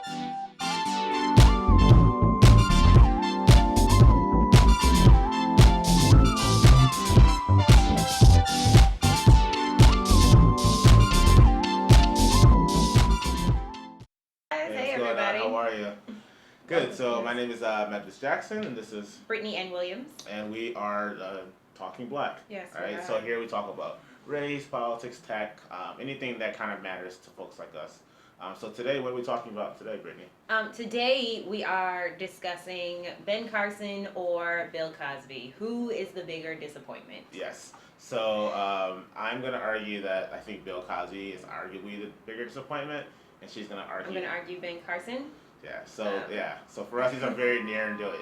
Hey, what's going on? How are you? Good. So my name is Memphis Jackson, and this is Brittany Ann Williams. and we are talking black. Yes, All we right. are. So here we talk about race, politics, tech, anything that kind of matters to folks like us. So today, what are we talking about today, Brittany? Today we are discussing Ben Carson or Bill Cosby. Who is the bigger disappointment? Yes. So I'm going to argue that I think Bill Cosby is arguably the bigger disappointment, and she's going to argue. I'm going to argue Ben Carson. Yeah. So for us, these are very near and dear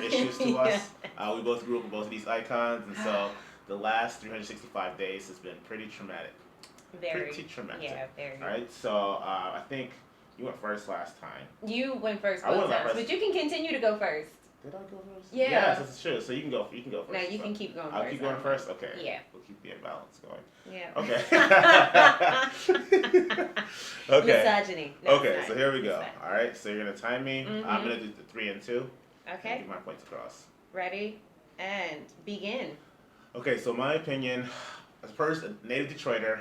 issues to us. We both grew up with both of these icons, and so the last 365 days has been pretty traumatic. Very. Pretty traumatic. Yeah, very. All right. So I think you went first last time. You went first I both went times, first. but you can continue to go first. Did I go first? Yeah. Yes, that's true. So you can go. You can go first. No, you can keep going I'll first. keep going first. Okay. Yeah. We'll keep the imbalance going. Yeah. Okay. Okay. Misogyny. No, Okay. So here we go. It's All right. So you're gonna time me. Mm-hmm. I'm gonna do the 3 and 2. okay. Get my points across. Ready and begin. Okay. So my opinion, as a person, native Detroiter,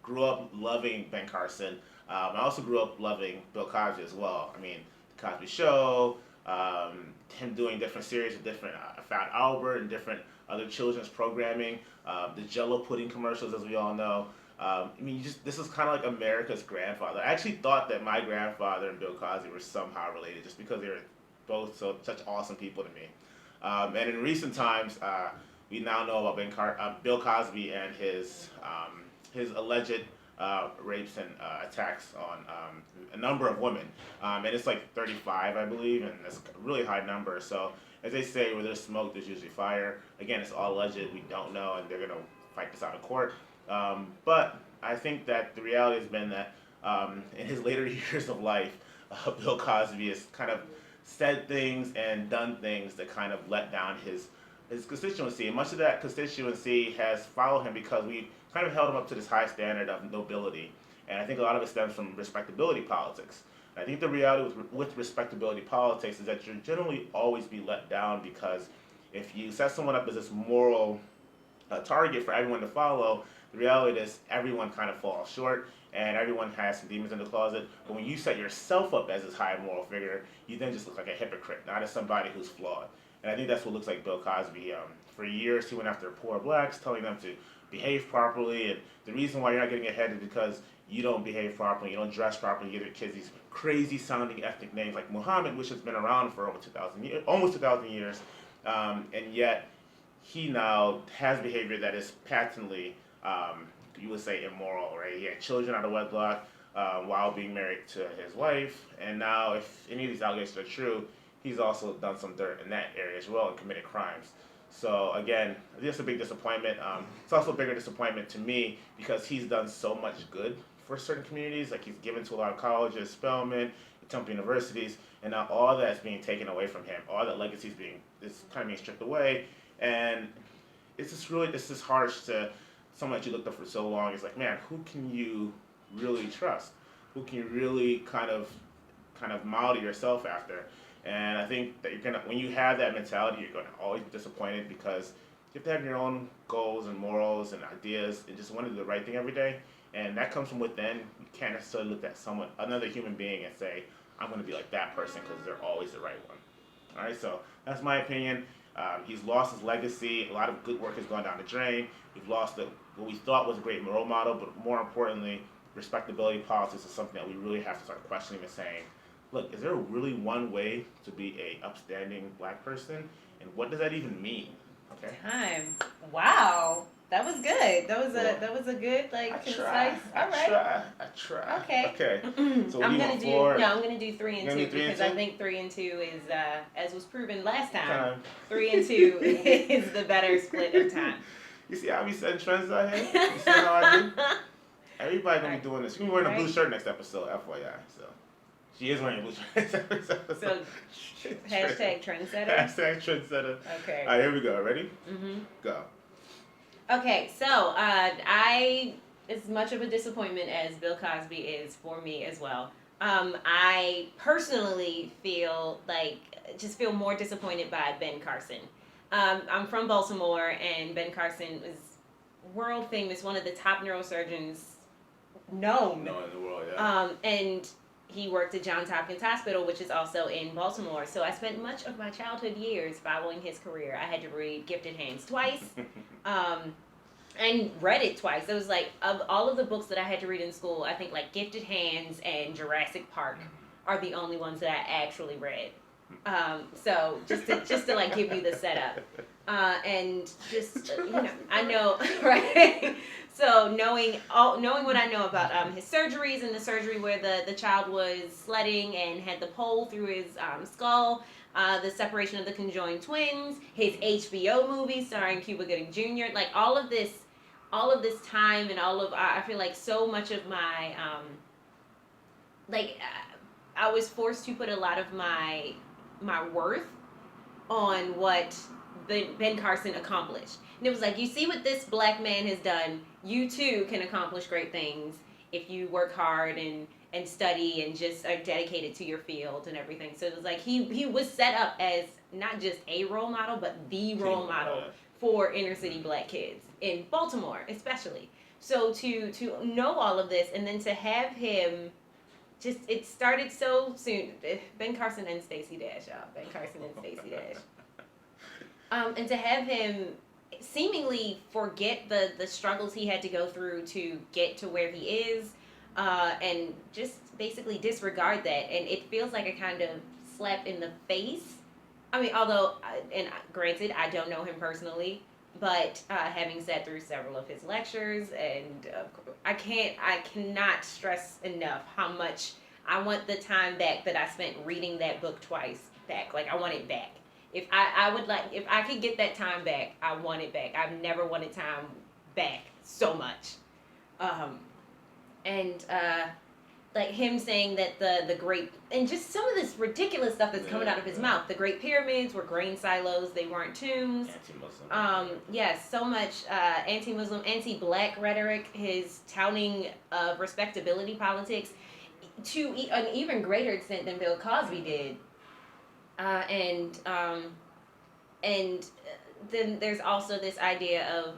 grew up loving Ben Carson. I also grew up loving Bill Cosby as well. I mean, the Cosby Show, him doing different series of different Fat Albert and different other children's programming, the Jello pudding commercials, as we all know. I mean, this is kind of like America's grandfather. I actually thought that my grandfather and Bill Cosby were somehow related, just because they were both such awesome people to me. And in recent times, we now know about Bill Cosby and his alleged rapes and attacks on a number of women. And it's like 35, I believe, and that's a really high number. So, as they say, where there's smoke, there's usually fire. Again, it's all alleged. We don't know, and they're going to fight this out in court. But I think that the reality has been that in his later years of life, Bill Cosby has kind of said things and done things that kind of let down his constituency. And much of that constituency has followed him because we kind of held him up to this high standard of nobility. And I think a lot of it stems from respectability politics. And I think the reality with respectability politics is that you'll generally always be let down, because if you set someone up as this moral target for everyone to follow, the reality is everyone kind of falls short, and everyone has some demons in the closet. But when you set yourself up as this high moral figure, you then just look like a hypocrite, not as somebody who's flawed. And I think that's what looks like Bill Cosby. For years, he went after poor blacks, telling them to behave properly. And the reason why you're not getting ahead is because you don't behave properly, you don't dress properly, you give your kids these crazy sounding ethnic names like Muhammad, which has been around for over 2,000 years, almost 2,000 years. And yet, he now has behavior that is patently, you would say, immoral, right? He had children out of wedlock while being married to his wife. And now, if any of these allegations are true, he's also done some dirt in that area as well and committed crimes. So again, just a big disappointment. It's also a bigger disappointment to me because he's done so much good for certain communities. Like, he's given to a lot of colleges, Spelman, Temple universities, and now all that's being taken away from him. All that legacy is kind of being stripped away, and it's just harsh to someone that you looked up for so long. It's like, man, who can you really trust? Who can you really kind of model yourself after? And I think that when you have that mentality, you're going to always be disappointed, because you have to have your own goals and morals and ideas and just want to do the right thing every day. And that comes from within. You can't necessarily look at another human being, and say, I'm going to be like that person because they're always the right one. All right, so that's my opinion. He's lost his legacy. A lot of good work has gone down the drain. We've lost what we thought was a great role model, but more importantly, respectability politics is something that we really have to start questioning and saying, look, is there really one way to be a upstanding black person? And what does that even mean? Okay. Time. Wow. That was good. That was a good, concise. All right. I try. Okay. Okay. So I'm gonna do 3 and 2 do 3 and because I 2? think 3 and 2 is, as was proven last time, 3 and 2 is the better split of time. You see how we setting trends out here? You see how I do? Everybody gonna be doing this. You're gonna be wearing a blue shirt next episode, FYI. So she is wearing a blue shirt next episode. So hashtag trendsetter. Hashtag trendsetter. Okay. All right, here we go. Ready? Mhm. Go. Okay, so as much of a disappointment as Bill Cosby is for me as well, I personally feel more disappointed by Ben Carson. I'm from Baltimore, and Ben Carson is world famous, one of the top neurosurgeons known. No, in the world, yeah. And he worked at Johns Hopkins Hospital, which is also in Baltimore. So I spent much of my childhood years following his career. I had to read Gifted Hands twice. And read it twice. It was like, of all of the books that I had to read in school, I think like Gifted Hands and Jurassic Park are the only ones that I actually read. So just to like give you the setup, and just I know right. So knowing what I know about his surgeries, and the surgery where the child was sledding and had the pole through his skull, the separation of the conjoined twins, his HBO movie starring Cuba Gooding Jr., like all of this time, and I feel like so much of my like I was forced to put a lot of my worth on what Ben Carson accomplished. And it was like, you see what this black man has done, you too can accomplish great things if you work hard and study and just are dedicated to your field and everything. So it was like he was set up as not just a role model, but the role model for inner city black kids in Baltimore especially. So to know all of this, and then to have him just, it started so soon. Ben Carson and Stacey Dash, y'all. Ben Carson and Stacey Dash. And to have him seemingly forget the struggles he had to go through to get to where he is, and just basically disregard that. And it feels like a kind of slap in the face. I mean, although, and granted, I don't know him personally, but having sat through several of his lectures, and I cannot stress enough how much I want the time back that I spent reading that book twice back. Like, I want it back. If I could get that time back, I want it back. I've never wanted time back so much. And like him saying that the great, and just some of this ridiculous stuff that's coming out of his mouth. The Great Pyramids were grain silos; they weren't tombs. Anti-Muslim. Yes, so much anti-Muslim, anti-black rhetoric. His touting of respectability politics to an even greater extent than Bill Cosby did. And then there's also this idea of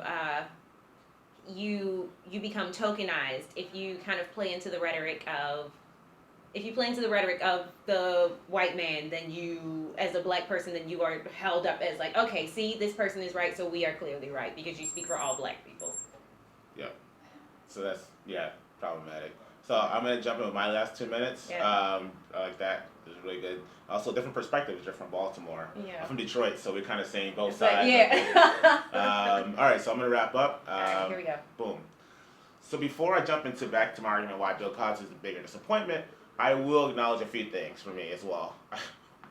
you become tokenized if you kind of play into the rhetoric of the white man. Then you, as a black person, then you are held up as like, okay, see, this person is right, so we are clearly right because you speak for all black people. Yeah. So that's problematic. So I'm gonna jump in with my last 2 minutes. Yeah. I like that. It was really good. Also, different perspectives. You're from Baltimore. Yeah. I'm from Detroit, so we're kind of saying both It's like, sides. yeah. All right, so I'm gonna wrap up. All right, here we go. Boom. So before I jump back to my argument why Bill Cosby is the bigger disappointment, I will acknowledge a few things for me as well.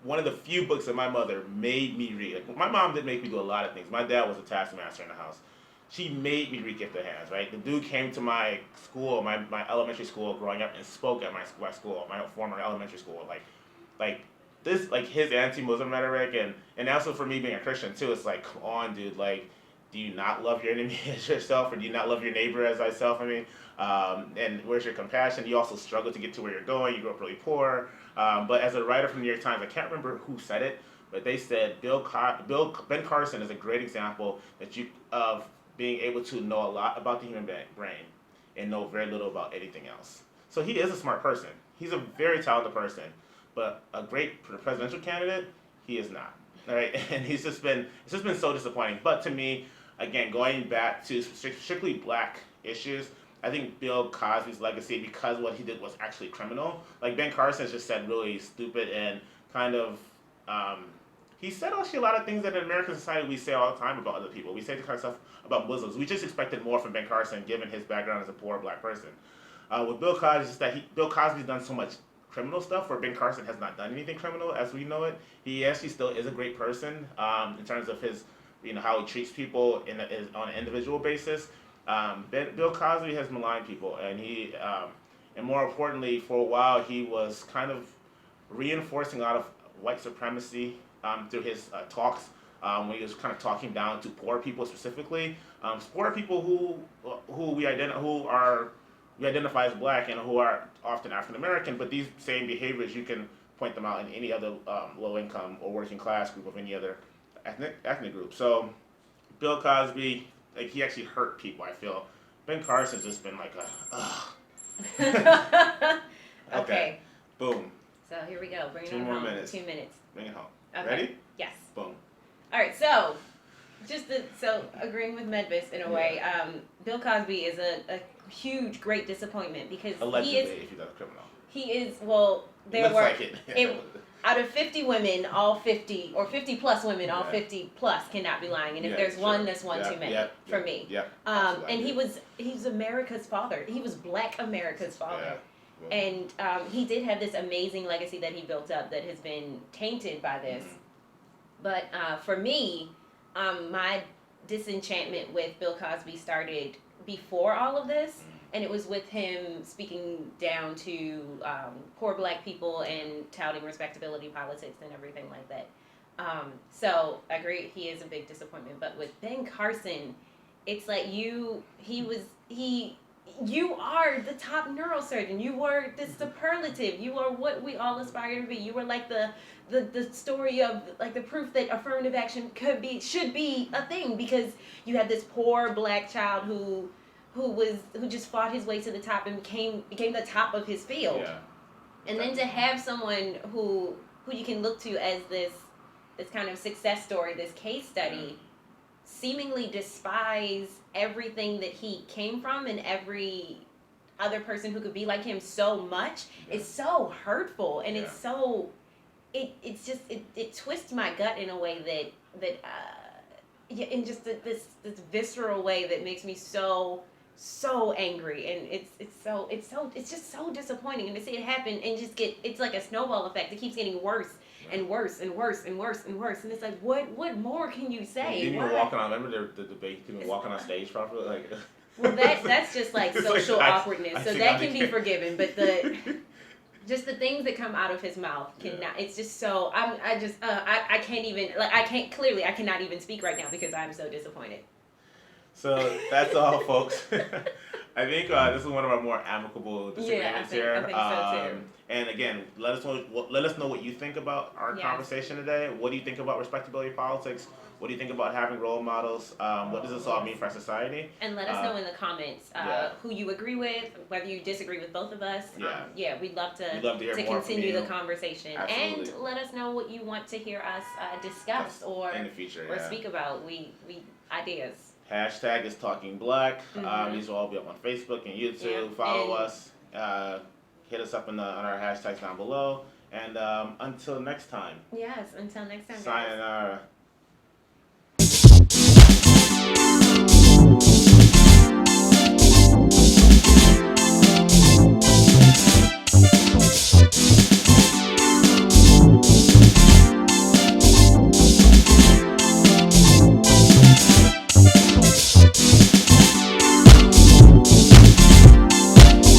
One of the few books that my mother made me read. Like, my mom did make me do a lot of things. My dad was a taskmaster in the house. She made me read Gifted Hands, right? The dude came to my school, my elementary school growing up, and spoke at my school, my former elementary school. Like this, like his anti-Muslim rhetoric, and also for me being a Christian too, it's like, come on, dude, like, do you not love your enemy as yourself, or do you not love your neighbor as thyself? I mean, and where's your compassion? You also struggle to get to where you're going. You grew up really poor. But as a writer from the New York Times, I can't remember who said it, but they said Ben Carson is a great example of being able to know a lot about the human brain and know very little about anything else. So he is a smart person. He's a very talented person, but a great presidential candidate, he is not. All right, and it's just been so disappointing. But to me, again, going back to strictly black issues, I think Bill Cosby's legacy, because what he did was actually criminal. Like Ben Carson just said really stupid and kind of. He said actually a lot of things that in American society we say all the time about other people. We say the kind of stuff about Muslims. We just expected more from Ben Carson given his background as a poor black person. With Bill Cosby, it's just that Bill Cosby's done so much criminal stuff where Ben Carson has not done anything criminal as we know it. He actually still is a great person in terms of his, how he treats people on an individual basis. Bill Cosby has maligned people, and and more importantly, for a while he was kind of reinforcing a lot of white supremacy through his talks, when he was kind of talking down to poor people specifically, poor people who are you identify as black and who are often African American, but these same behaviors you can point them out in any other low income or working class group of any other ethnic group. So Bill Cosby, like he actually hurt people. I feel Ben Carson's just been like a. Okay. Boom. So here we go. Bring it 2 on more home. minutes. 2 minutes. Bring it home. Okay. Ready? Yes. Boom. All right. So, so agreeing with Medvis in a way, Bill Cosby is a huge, great disappointment because Allegedly, he is. if he's a criminal. He is. Well, there Looks were. like it. Out of 50 women, all 50 or 50 plus women, all Yeah. 50 plus cannot be lying, and if Yeah, there's sure. one, that's one too many for me. Yeah. And he's America's father. He was Black America's father. Yeah. And he did have this amazing legacy that he built up that has been tainted by this. Mm-hmm. But for me, my disenchantment with Bill Cosby started before all of this. Mm-hmm. And it was with him speaking down to poor Black people and touting respectability politics and everything like that. So I agree, he is a big disappointment. But with Ben Carson, it's like you are the top neurosurgeon. You were the superlative. You are what we all aspire to be. You were like the story of like the proof that affirmative action should be a thing, because you had this poor Black child who just fought his way to the top and became the top of his field. Yeah. And then to have someone who you can look to as this kind of success story, this case study, seemingly despise everything that he came from and every other person who could be like him so much, it's so hurtful, and it's so it twists my gut in a way that in just this visceral way that makes me so angry, and it's just so disappointing, and to see it happen and just it's like a snowball effect. It keeps getting worse and worse and worse and worse and worse, and it's like what more can you say? Didn't even walking on. Remember the debate? Didn't even walking on stage properly. Like. Well, that's just like social awkwardness, so that can be forgiven. But just the things that come out of his mouth cannot. It's just so I can't even I cannot even speak right now because I'm so disappointed. So that's all, folks. I think this is one of our more amicable disagreements here. I think so too. And again, let us know what you think about our conversation today. What do you think about respectability politics? What do you think about having role models? What does this all mean for our society? And let us know in the comments who you agree with, whether you disagree with both of us. We'd love to hear more continue the conversation. Absolutely. And let us know what you want to hear us discuss or in the future, or speak about. We ideas. Hashtag is Talking Black. These will all be up on Facebook and YouTube. Follow us. Hit us up on our hashtags down below. And until next time. Yes, until next time. Sayonara.